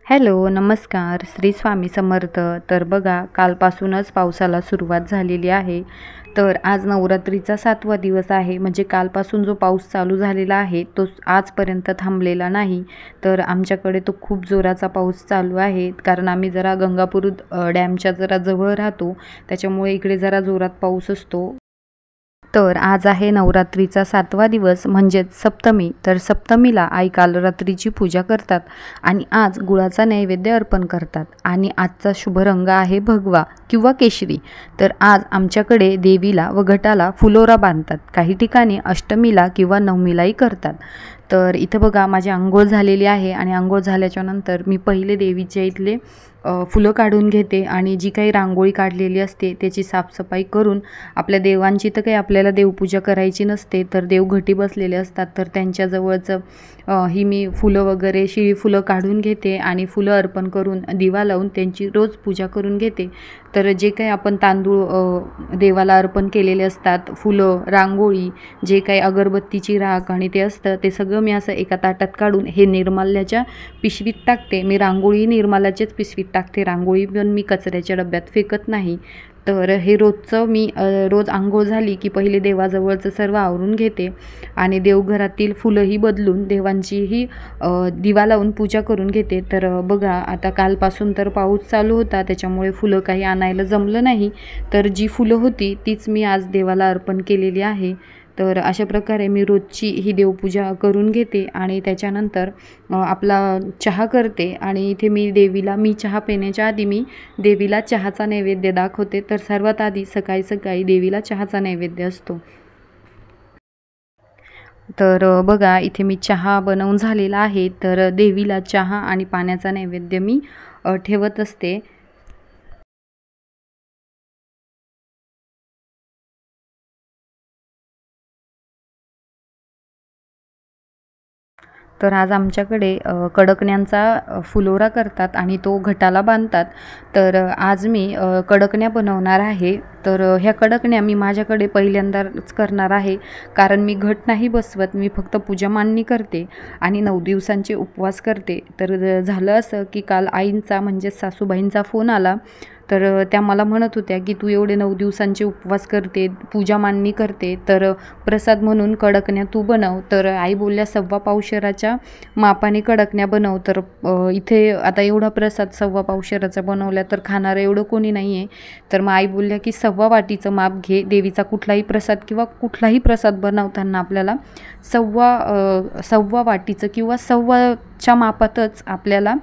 Hello, नमस्कार. श्री स्वामी समर्थ. तर बघा, कालपासूनच पावसाला सुरुवात झालेली आहे. तर आज नवरात्रीचा 7वा दिवस आहे. म्हणजे कालपासून जो पाऊस चालू झालेला आहे, तो आजपर्यंत थांबलेला नाही. तर आमच्याकडे तो खूप जोराचा पाऊस चालू आहे. कारण आम्ही जरा गंगापूर डॅमच्या जरा जवळ राहतो. त्याच्यामुळे इकडे जरा जोरात पाऊस असतो. तर आज आहे नवरात्रीचा 7वा दिवस म्हणजेच सप्तमी. तर सप्तमीला आई कालरात्रीची पूजा करतात आणि आज गुळाचा नैवेद्य अर्पण करतात. आणि आजचा शुभ रंग आहे भगवा किंवा केशरी. तर आज आमच्याकडे देवीला व घटाला फुलोरा बांधतात. काही ठिकाणी अष्टमीला किंवा नवमीलाही करतात. तर इथं बघा, माझी अंघोळ झालेली आहे आणि अंघोळ झाल्याच्या नंतर मी पहिले देवीच्या इथले फुलं काढून घेते आणि जी काही रांगोळी काढलेली असते त्याची साफसफाई करून, आपल्या देवांची तर काही आपल्याला देवपूजा करायची नसते, तर देव घटी बसलेले असतात, तर त्यांच्याजवळचं ही मी फुलं वगैरे शिळी फुलं काढून घेते आणि फुलं अर्पण करून दिवा लावून त्यांची रोज पूजा करून घेते. तर जे काही आपण तांदूळ देवाला अर्पण केलेले असतात, फुलं, रांगोळी, जे काही अगरबत्तीची राख आणि ते असतं, ते सगळं मी असं एका ताटात काढून हे निर्माल्याच्या पिशवीत टाकते. मी रांगोळी निर्माल्याच्याच पिशवीत टाकते. रांगोळी पण मी कचऱ्याच्या डब्यात फेकत नाही. तर हे रोजचं मी रोज अंघोळ झाली की पहिले देवाजवळचं सर्व आवरून घेते आणि देवघरातील फुलंही बदलून देवांचीही दिवा लावून पूजा करून घेते. तर बघा, आता कालपासून तर पाऊस चालू होता, त्याच्यामुळे फुलं काही आणायला जमलं नाही. तर जी फुलं होती तीच मी आज देवाला अर्पण केलेली आहे. तर अशा प्रकारे मी रोजची ही देवपूजा करून घेते आणि त्याच्यानंतर आपला चहा करते. आणि इथे मी चहा पिण्याच्या आधी मी देवीला चहाचा नैवेद्य दाखवते. तर सर्वात आधी सकाळी सकाळी देवीला चहाचा नैवेद्य असतो. तर बघा, इथे मी चहा बनवून झालेला आहे. तर देवीला चहा आणि पाण्याचा नैवेद्य मी ठेवत असते. तर आज आमच्याकडे कडकण्यांचा फुलोरा करतात आणि तो घटाला बांधतात. तर आज मी कडकण्या बनवणार आहे. तर ह्या कडकण्या मी माझ्याकडे पहिल्यांदाच करणार आहे, कारण मी घट नाही बसवत. मी फक्त पूजा मांडणी करते आणि 9 दिवसांचे उपवास करते. तर झालं असं की काल आईंचा म्हणजे सासूबाईंचा फोन आला. तर त्या मला म्हणत होत्या की तू एवढे 9 दिवसांचे उपवास करते, पूजा मांडणी करते, तर प्रसाद म्हणून कडकण्या तू बनव. तर आई बोलल्या 1.25 पावशेराच्या मापाने कडकण्या बनव. तर इथे आता एवढा प्रसाद 1.25 पावशेराचा बनवल्या तर खाणारं एवढं कोणी नाही आहे. तर मग आई बोलल्या की 1.25 वाटीचं माप घे. देवीचा कुठलाही प्रसाद किंवा कुठलाही प्रसाद बनवताना आपल्याला 1.25 वाटीचं किंवा 1.25च्या मापातच आपल्याला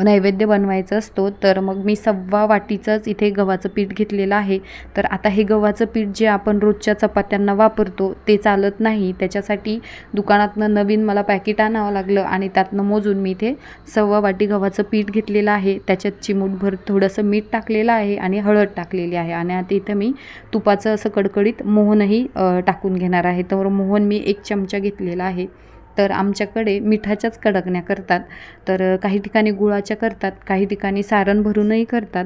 नैवेद्य बनवायचा असतो. तर मग मी 1.25 वाटीचंच इथे गव्हाचं पीठ घेतलेलं आहे. तर आता हे गव्हाचं पीठ जे आपण रोजच्या चपात्यांना वापरतो ते चालत नाही. त्याच्यासाठी दुकानातनं नवीन मला पॅकेट आणावं लागलं आणि त्यातनं मोजून मी इथे 1.25 वाटी गव्हाचं पीठ घेतलेलं आहे. त्याच्यात चिमूटभर थोडंसं मीठ टाकलेलं आहे आणि हळद टाकलेली आहे. आणि आता इथं मी तुपाचं असं कडकडीत मोहनही टाकून घेणार आहे. तर मोहन मी 1 चमचा घेतलेला आहे. तर आमच्याकडे मिठाच्याच कडकण्या करतात. तर काही ठिकाणी गुळाच्या करतात, काही ठिकाणी सारण भरूनही करतात.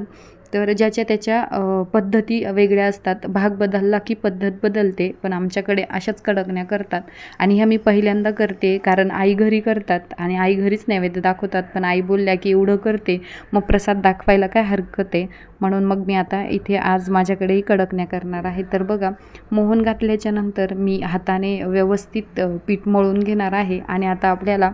तर ज्याच्या त्याच्या पद्धती वेगळ्या असतात. भाग बदलला की पद्धत बदलते. पण आमच्याकडे अशाच कडकण्या करतात आणि ह्या मी पहिल्यांदा करते, कारण आई घरी करतात आणि आई घरीच नैवेद्य दाखवतात. पण आई बोलल्या की एवढं करते मग प्रसाद दाखवायला काय हरकत आहे. म्हणून मग मी आता इथे आज माझ्याकडेही कडकण्या करणार आहे. तर बघा, मोहन घातल्याच्या नंतर मी हाताने व्यवस्थित पीठ मळून घेणार आहे. आणि आता आपल्याला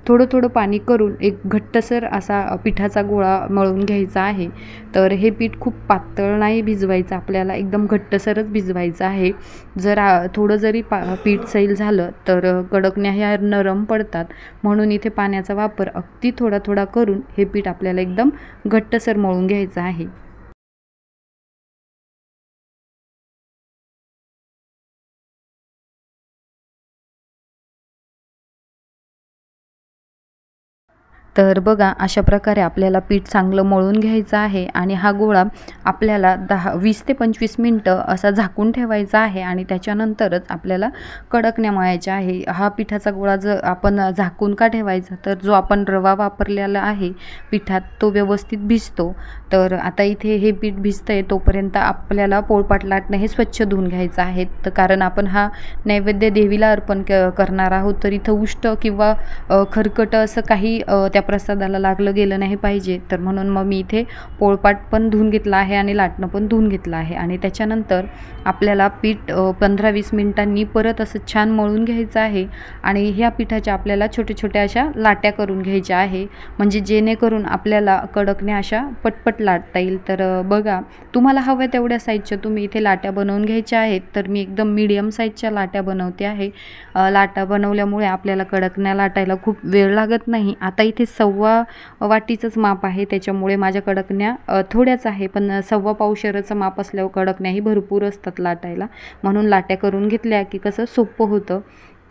थोडं थोडं पाणी करून एक घट्टसर असा पिठाचा गोळा मळून घ्यायचा आहे. तर हे पीठ खूप पातळ नाही भिजवायचं, आपल्याला एकदम घट्टसरच भिजवायचं आहे. थोडं जरी पीठ सैल झालं तर कडकण्या ह्या नरम पडतात. म्हणून इथे पाण्याचा वापर अगदी थोडा थोडा करून हे पीठ आपल्याला एकदम घट्टसर मळून घ्यायचं आहे. तर बघा, अशा प्रकारे आपल्याला पीठ चांगलं मळून घ्यायचं आहे आणि हा गोळा आपल्याला 20 ते 25 मिनटं असा झाकून ठेवायचा आहे आणि त्याच्यानंतरच आपल्याला कडकण्या मळायच्या आहे. हा पिठाचा गोळा जर आपण झाकून का ठेवायचा, तर जो आपण रवा वापरलेला आहे पिठात तो व्यवस्थित भिजतो. तर आता इथे हे पीठ भिजतंय तोपर्यंत आपल्याला पोळपाट लाटणं हे स्वच्छ धुवून घ्यायचं आहे. तर कारण आपण हा नैवेद्य देवीला अर्पण करणार आहोत, तर इथं उष्ट किंवा खरकट असं काही त्या प्रसादाला लागलं गेलं नाही पाहिजे, तर म्हणून मग मी इथे पोळपाट पण धुवून घेतला आहे आणि लाटणं पण धुवून घेतलं आहे. आणि त्याच्यानंतर आपल्याला पीठ 15-20 मिनिटांनी परत असं छान मळून घ्यायचं आहे आणि ह्या पिठाच्या आपल्याला छोट्या छोट्या अशा लाट्या करून घ्यायच्या आहे, म्हणजे जेणेकरून आपल्याला कडकण्या अशा पटपट लाटता येईल. तर बघा, तुम्हाला हव्या तेवढ्या साईजच्या तुम्ही इथे लाट्या बनवून घ्यायच्या आहेत. तर मी एकदम मीडियम साईजच्या लाट्या बनवते आहे. लाटा बनवल्यामुळे आपल्याला कडकण्या लाटायला खूप वेळ लागत नाही. आता इथे 1.25 वाटीचंच माप आहे, त्याच्यामुळे माझ्या कडकण्या थोड्याच आहे, पण 1.25 पावशेरचं माप असल्यावर कडकण्याही भरपूर असतात लाटायला, म्हणून लाट्या करून घेतल्या की कसं सोपं होतं.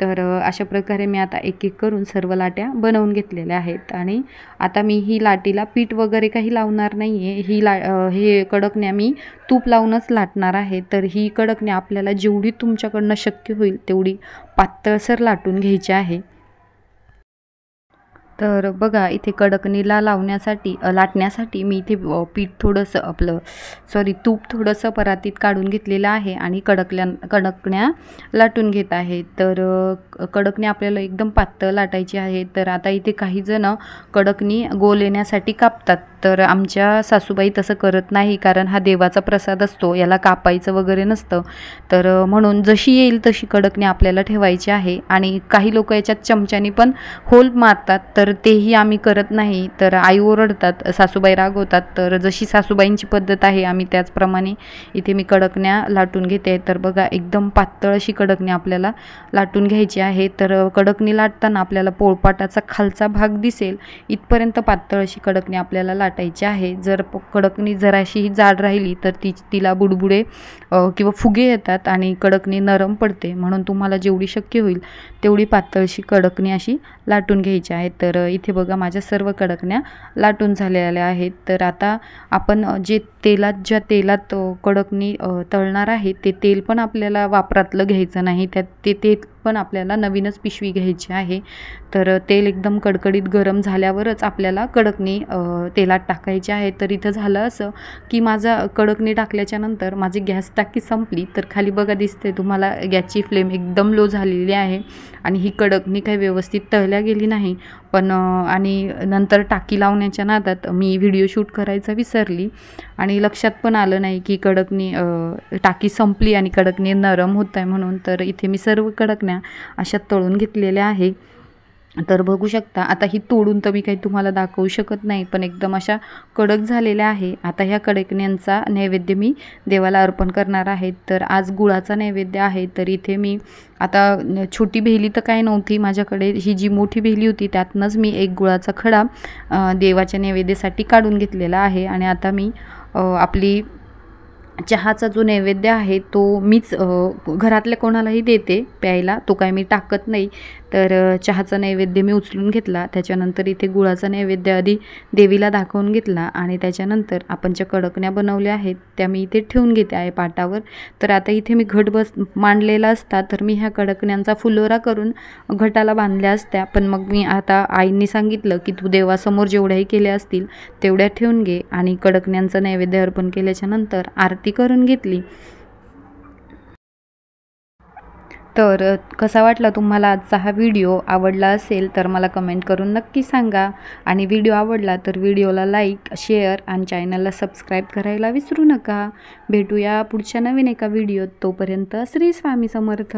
तर अशा प्रकारे मी आता एक एक करून सर्व लाट्या बनवून घेतलेल्या आहेत. आणि आता मी ही लाटीला पीठ वगैरे काही लावणार नाही आहे. हे कडकण्या मी तूप लावूनच लाटणार आहे. तर ही कडकण्या आपल्याला जेवढी तुमच्याकडनं शक्य होईल तेवढी पातळसर लाटून घ्यायची आहे. तर बघा, इथे कडकणीला लाटण्यासाठी मी इथे पीठ थोडंसं तूप थोडंसं परातीत काढून घेतलेलं आहे आणि कडकण्या लाटून घेत आहे. तर कडकणी आपल्याला एकदम पातळ लाटायची आहे. तर आता इथे काही जण कडकणी गोल येण्यासाठी कापतात, तर आमच्या सासूबाई तसं करत नाही, कारण हा देवाचा प्रसाद असतो, याला कापायचं वगैरे नसतं. तर म्हणून जशी येईल तशी कडकणी आपल्याला ठेवायची आहे. आणि काही लोक याच्यात चमच्याने पण होल मारतात, तर तेही आम्ही करत नाही. तर आई ओरडतात, सासूबाई रागवतात. तर जशी सासूबाईंची पद्धत आहे आम्ही त्याचप्रमाणे इथे मी कडकण्या लाटून घेते. तर बघा, एकदम पातळ अशी कडकणी आपल्याला लाटून घ्यायची आहे. तर कडकणी लाटताना आपल्याला पोळपाटाचा खालचा भाग दिसेल इथपर्यंत पातळ अशी कडकणी आपल्याला लाटायची आहे. जर कडकणी जराशीही जाड राहिली तर तिला बुडबुडे किंवा फुगे येतात आणि कडकणी नरम पडते, म्हणून तुम्हाला जेवढी शक्य होईल तेवढी पातळशी कडकणी अशी लाटून घ्यायची आहे. तर इथे बघा, माझ्या सर्व कडकण्या लाटून झालेल्या आहेत. तर आता आपण ज्या तेलात कडकणी तळणार आहे ते तेल पण आपल्याला वापरातलं घ्यायचं नाही, ते तेल पण आपल्याला नवीनच पिशवी घ्यायची आहे. तर तेल एकदम कडकडीत गरम झाल्यावरच आपल्याला कडकणी तेलात टाकायची आहे. तर इथं झालं असं की माझा कडकणी टाकल्याच्या नंतर माझी गॅस टाकी संपली. तर खाली बघा दिसते तुम्हाला, गॅसची फ्लेम एकदम लो झालेली आहे आणि ही कडकणी काही व्यवस्थित तळल्या गेली नाही. पण आणि नंतर टाकी लावण्याच्या नादात मी व्हिडिओ शूट करायचा विसरली आणि लक्षात पण आलं नाही की टाकी संपली आणि कडकणी नरम होत आहे म्हणून. तर इथे मी सर्व कडकण्या अशा तळून घेतलेल्या आहे. तर बघू शकता, आता ही तोडून तर मी काही तुम्हाला दाखवू शकत नाही, पण एकदम अशा कडक झालेल्या आहे. आता ह्या कडकण्यांचा नैवेद्य मी देवाला अर्पण करणार आहे. तर आज गुळाचा नैवेद्य आहे. तर इथे मी आता छोटी भेली तर काय नव्हती माझ्याकडे, ही जी मोठी भेली होती त्यातनंच मी एक गुळाचा खडा देवाच्या नैवेद्यासाठी काढून घेतलेला आहे. आणि आता मी आपली चहाचा जो नैवेद्य आहे तो मीच घरातल्या कोणालाही देते प्यायला, तो काय मी टाकत नाही. तर चहाचा नैवेद्य मी उचलून घेतला. त्याच्यानंतर इथे गुळाचा नैवेद्य आधी देवीला दाखवून घेतला आणि त्याच्यानंतर आपण ज्या कडकण्या बनवल्या आहेत त्या मी इथे ठेवून घेते आहे पाटावर. तर आता इथे मी घट मांडलेला असता तर मी ह्या कडकण्यांचा फुलोरा करून घटाला बांधल्या असत्या, पण मग मी आता आईंनी सांगितलं की तू देवासमोर जेवढ्याही केल्या असतील तेवढ्या ठेवून घे. आणि कडकण्यांचा नैवेद्य अर्पण केल्याच्या नंतर आरती करून घेतली. तर कसा वाटला तुम्हाला आजचा हा व्हिडिओ? आवडला असेल तर मला कमेंट करून नक्की सांगा. आणि व्हिडिओ आवडला तर व्हिडिओला लाईक, शेअर आणि चॅनलला सबस्क्राईब करायला विसरू नका. भेटूया पुढच्या नवीन एका व्हिडिओत. तोपर्यंत श्री स्वामी समर्थ.